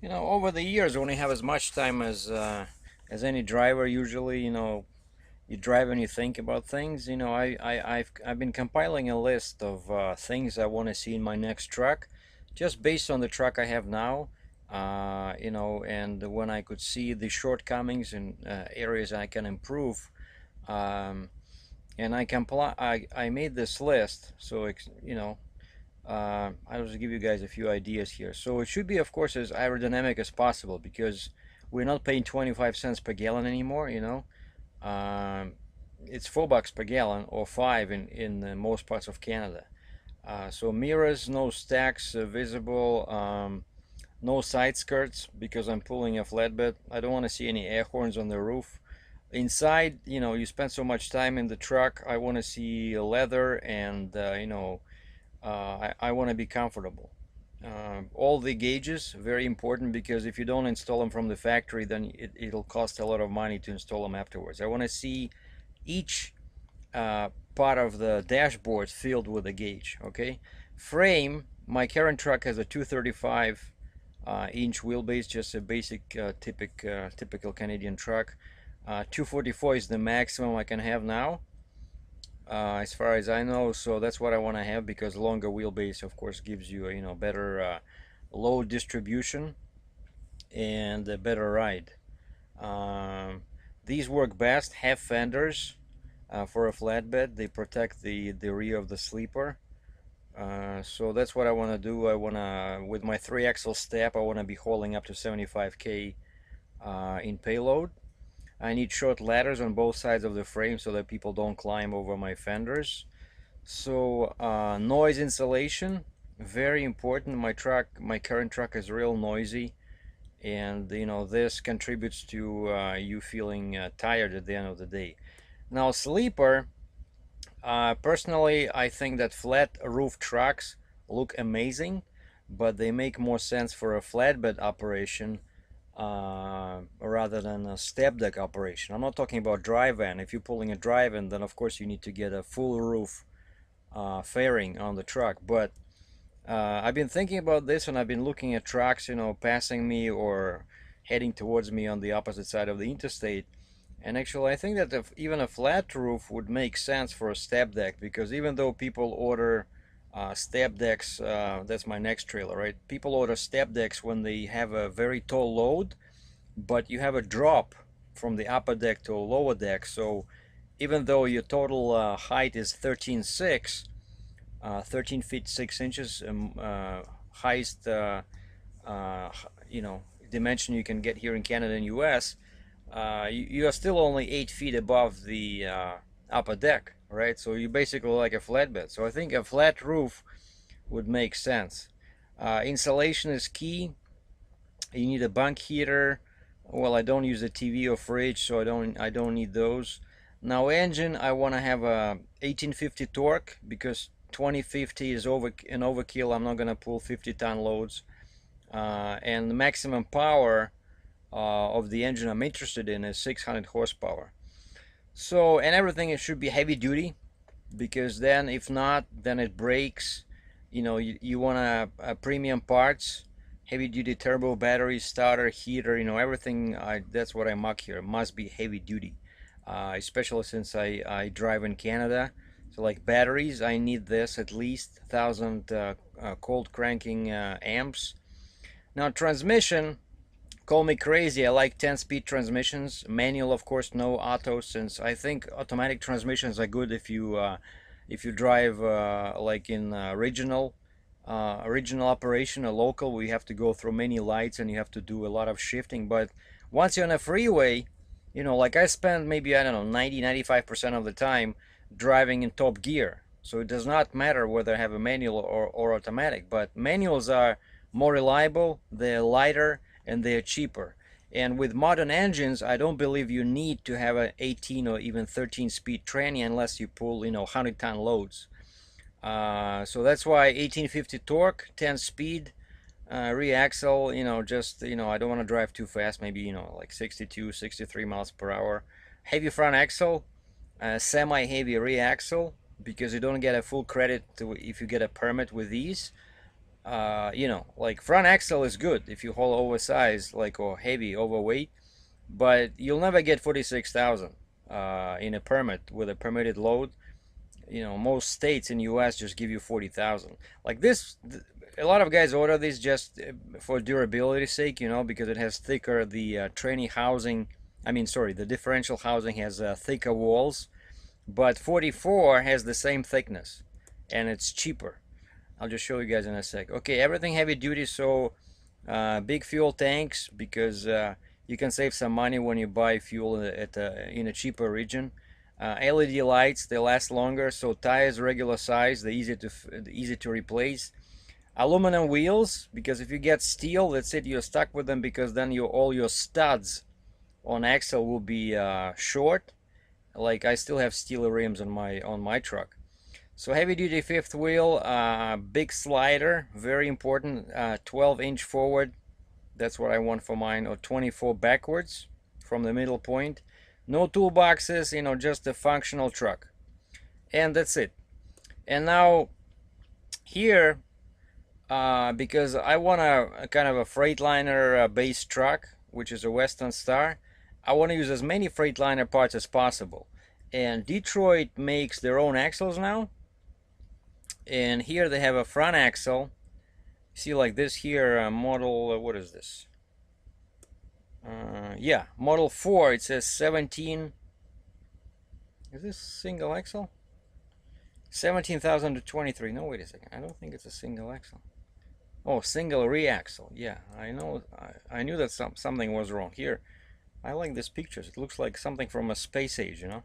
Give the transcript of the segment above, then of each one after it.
You know, over the years, when you have as much time as any driver, usually, you drive and you think about things. I've been compiling a list of things I want to see in my next truck, just based on the truck I have now. And when I could see the shortcomings and areas I can improve. Um, and I made this list, so I'll just give you guys a few ideas here. So it should be, of course, as aerodynamic as possible because we're not paying 25 cents per gallon anymore. Um, it's $4 per gallon or five in most parts of Canada. So mirrors, no stacks visible, no side skirts because I'm pulling a flatbed. I don't want to see any air horns on the roof. Inside, you spend so much time in the truck. I want to see leather and I want to be comfortable. All the gauges, very important because if you don't install them from the factory, then it'll cost a lot of money to install them afterwards. I want to see each part of the dashboard filled with a gauge. Okay, frame. My current truck has a 235 inch wheelbase, just a basic typical Canadian truck. 244 is the maximum I can have now, as far as I know. So that's what I want to have because longer wheelbase, of course, gives you better load distribution and a better ride. Um, these work best. Half fenders for a flatbed. They protect the rear of the sleeper. So that's what I want to do. I want to, with my 3-axle step, I want to be hauling up to 75k in payload. I need short ladders on both sides of the frame so that people don't climb over my fenders. So noise insulation, very important. My current truck is real noisy, and this contributes to you feeling tired at the end of the day. Now sleeper, personally, I think that flat roof trucks look amazing, but they make more sense for a flatbed operation rather than a step deck operation. I'm not talking about dry van. If you're pulling a dry van, then of course you need to get a full roof fairing on the truck. But I've been thinking about this, and I've been looking at trucks, passing me or heading towards me on the opposite side of the interstate. And actually, I think that if even a flat roof would make sense for a step deck, because even though people order step decks, that's my next trailer, right? People order step decks when they have a very tall load, but you have a drop from the upper deck to a lower deck. So even though your total height is 13.6, 13 feet 6 inches, highest uh, dimension you can get here in Canada and US, you are still only 8 feet above the upper deck, right? So you basically like a flatbed. So I think a flat roof would make sense. Insulation is key. You need a bunk heater. Well, I don't use a TV or fridge, so I don't need those. Now engine, I want to have a 1850 torque because 2050 is an overkill. I'm not gonna pull 50-ton loads. And the maximum power of the engine I'm interested in is 600 horsepower. So, and everything, it should be heavy duty, because then if not, then it breaks. You want a premium parts, heavy duty turbo, battery, starter, heater, everything. That's what I mark here. It must be heavy duty, especially since I drive in Canada. So like batteries, I need this at least 1,000 cold cranking amps. Now transmission, call me crazy, I like 10-speed transmissions. Manual, of course, no auto, since I think automatic transmissions are good if you drive like in regional operation or local, where you have to go through many lights and you have to do a lot of shifting. But once you're on a freeway, like I spend maybe, I don't know, 90-95% of the time driving in top gear. So it does not matter whether I have a manual or automatic, but manuals are more reliable, they're lighter, and they're cheaper. And with modern engines, I don't believe you need to have an 18 or even 13-speed tranny unless you pull, 100-ton loads. So that's why 1850 torque, 10 speed, rear axle, I don't want to drive too fast, maybe, like 62, 63 miles per hour. Heavy front axle, semi-heavy rear axle, because you don't get a full credit if you get a permit with these. You know, like front axle is good if you haul oversized, like, or heavy, overweight, but you'll never get 46,000 in a permit with a permitted load. You know, most states in US just give you 40,000. Like this, a lot of guys order this just for durability sake, you know, because it has thicker, the tranny housing, I mean, sorry, the differential housing has thicker walls, but 44 has the same thickness and it's cheaper. I'll just show you guys in a sec. Okay, everything heavy duty, so big fuel tanks, because you can save some money when you buy fuel in a cheaper region. LED lights, they last longer, so tires regular size, they're easy to replace. Aluminum wheels, because if you get steel, that's it, you're stuck with them, because then all your studs on axle will be short. Like I still have steel rims on my truck. So heavy duty fifth wheel, big slider, very important, 12-inch forward, that's what I want for mine, or 24 backwards from the middle point. No toolboxes, you know, just a functional truck. And that's it. And now here, because I want a kind of a Freightliner based truck, which is a Western Star, I want to use as many Freightliner parts as possible. And Detroit makes their own axles now. And here they have a front axle. See, like this here, model, what is this? Yeah, model 4, it says 17. Is this single axle? 17,000 to 23. No, wait a second. I don't think it's a single axle. Oh, single reaxle. Yeah, I know. I knew that something was wrong here. I like these pictures. It looks like something from a space age, you know.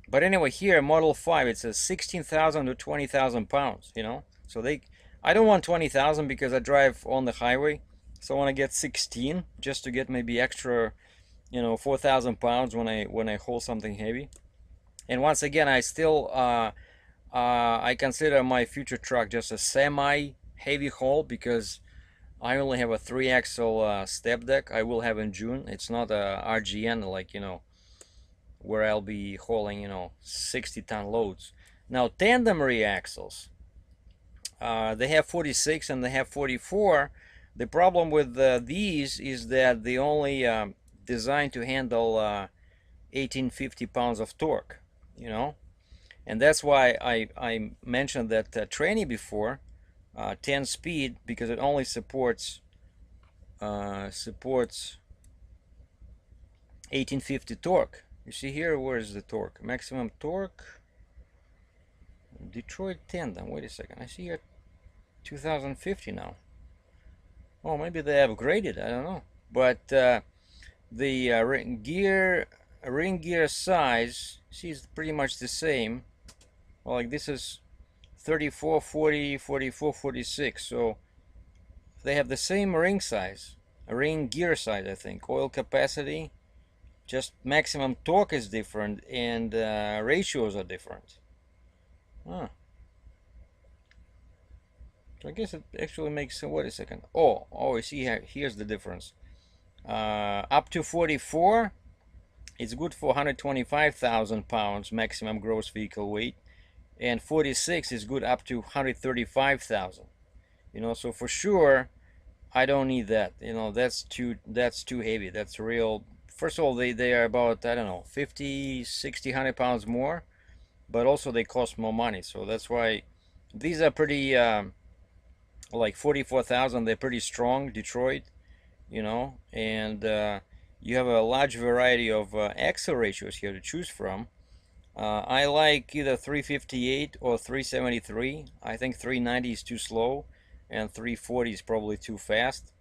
But anyway, here, model 5, it says 16,000 to 20,000 pounds, you know. So I don't want 20,000 because I drive on the highway. So I want to get 16 just to get maybe extra, you know, 4,000 pounds when I haul something heavy. And once again, I still I consider my future truck just a semi heavy haul, because I only have a 3-axle step deck. I will have in June. It's not a RGN, like, you know, where I'll be hauling, you know, 60-ton loads. Now tandem reaxles, they have 46 and they have 44. The problem with these is that they only designed to handle 1850 pounds of torque, you know. And that's why I mentioned that tranny before, 10 speed, because it only supports 1850 torque. You see here, where is the torque? Maximum torque, Detroit Tandem. Wait a second, I see here 2050 now. Oh, maybe they upgraded, I don't know. But the ring gear size, see, it's pretty much the same. Well, like this is 34, 40, 44, 46. So they have the same ring size, ring gear size, I think. Oil capacity, just maximum torque is different, and ratios are different. Huh. So I guess it actually makes sense. Wait a second. Oh, I see here. Here's the difference. Up to 44, it's good for 125,000 pounds maximum gross vehicle weight, and 46 is good up to 135,000. You know, so for sure, I don't need that. You know, that's too heavy. That's real. First of all, they are about, I don't know, 50, 60, 100 pounds more, but also they cost more money. So that's why these are pretty, like 44,000. They're pretty strong, Detroit, you know, and you have a large variety of axle ratios here to choose from. I like either 358 or 373. I think 390 is too slow, and 340 is probably too fast.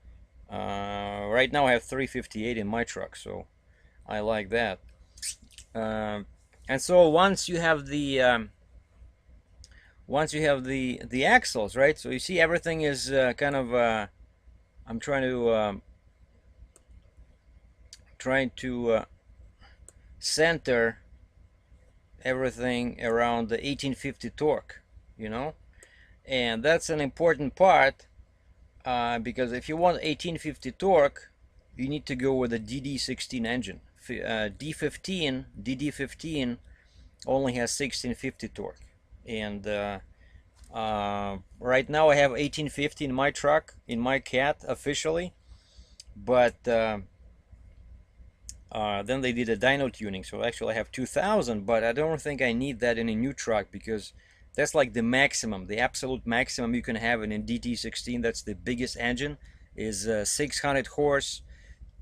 Right now I have 358 in my truck, so I like that. And so once you have the axles, right? So you see everything is kind of I'm trying to center everything around the 1850 torque, you know, and that's an important part, because if you want 1850 torque, you need to go with a DD16 engine. DD15 only has 1650 torque, and Right now I have 1850 in my truck, in my Cat officially, but then they did a dyno tuning, so actually I have 2000, but I don't think I need that in a new truck because that's like the maximum, the absolute maximum you can have in a DT16. That's the biggest engine, is 600 horse,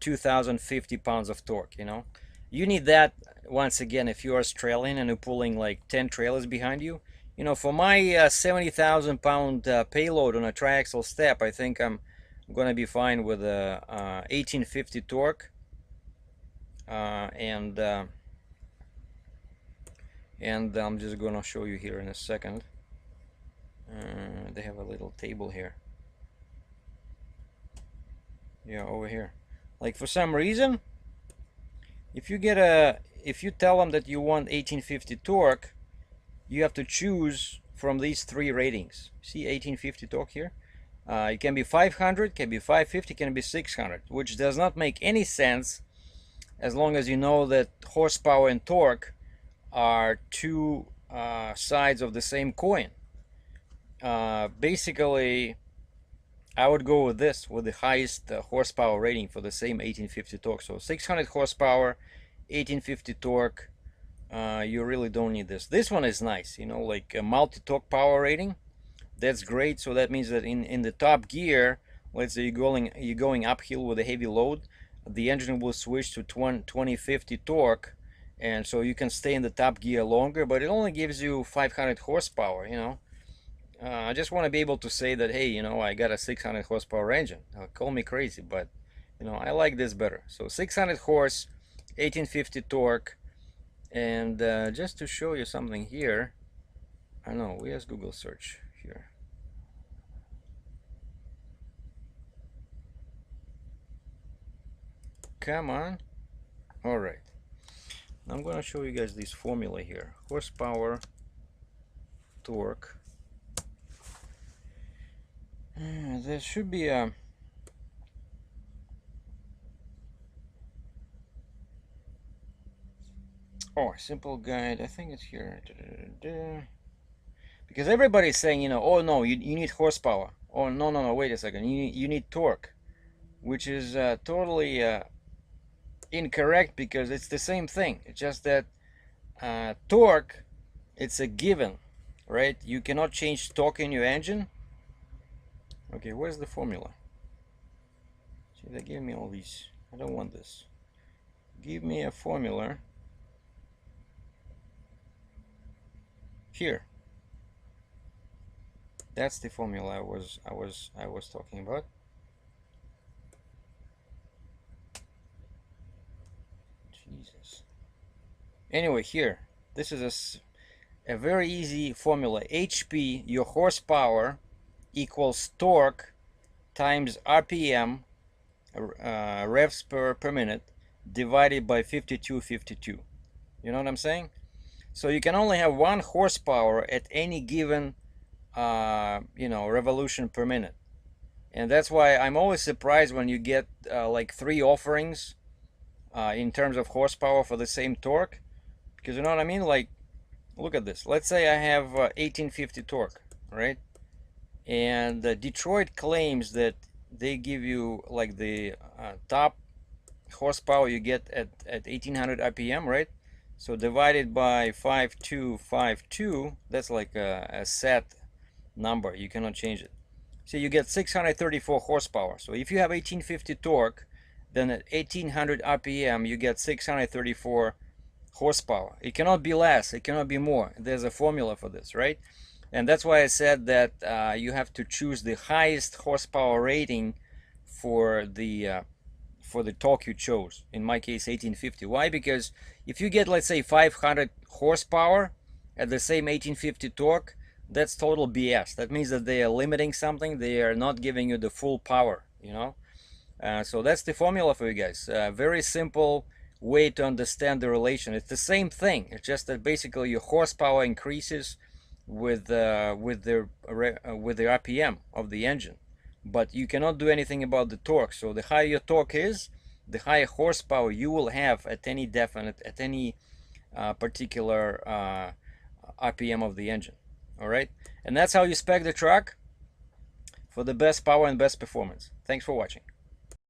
2050 pounds of torque, you know. You need that once again if you're Australian and you're pulling like 10 trailers behind you. You know, for my 70,000 pound payload on a triaxle step, I think I'm gonna be fine with a 1850 torque. And I'm just gonna show you here in a second. They have a little table here. Yeah, over here. Like for some reason, if you tell them that you want 1850 torque, you have to choose from these three ratings. See 1850 torque here? It can be 500, can be 550, can be 600, which does not make any sense as long as you know that horsepower and torque are two sides of the same coin. Basically, I would go with this, with the highest horsepower rating for the same 1850 torque. So 600 horsepower, 1850 torque. You really don't need this. This one is nice, you know, like a multi-torque power rating. That's great. So that means that in the top gear, let's say you're going uphill with a heavy load, the engine will switch to 2050 torque, and so you can stay in the top gear longer, but it only gives you 500 horsepower, you know. I just want to be able to say that, hey, you know, I got a 600 horsepower engine. Call me crazy, but you know, I like this better. So 600 horse, 1850 torque. And just to show you something here, I know, where's Google search here? Come on. All right. I'm gonna show you guys this formula here. Horsepower, torque. There should be a simple guide. I think it's here. Because everybody's saying, you know, oh no, you need horsepower. Oh no, wait a second, you need torque, which is totally incorrect, because it's the same thing. It's just that torque, it's a given, right? You cannot change torque in your engine. Okay, where's the formula? See, they gave me all these. I don't want this. Give me a formula here. That's the formula I was talking about. Jesus. Anyway, here, this is a very easy formula. HP, your horsepower, equals torque times RPM, revs per minute, divided by 5252. You know what I'm saying? So you can only have 1 horsepower at any given you know, revolution per minute. And that's why I'm always surprised when you get like 3 offerings in terms of horsepower for the same torque, because you know what I mean. Like, look at this. Let's say I have 1850 torque, right? And Detroit claims that they give you like the top horsepower you get at 1800 RPM, right? So divided by 5252, that's like a set number. You cannot change it. So you get 634 horsepower. So if you have 1850 torque, then at 1800 RPM you get 634 horsepower. It cannot be less, it cannot be more. There's a formula for this, right? And that's why I said that you have to choose the highest horsepower rating for the torque you chose. In my case, 1850. Why? Because if you get, let's say, 500 horsepower at the same 1850 torque, that's total BS. That means that they are limiting something. They are not giving you the full power, you know. So that's the formula for you guys. Very simple way to understand the relation. It's the same thing. It's just that basically your horsepower increases with the RPM of the engine, but you cannot do anything about the torque. So the higher your torque is, the higher horsepower you will have at any particular RPM of the engine. All right, and that's how you spec the truck for the best power and best performance. Thanks for watching.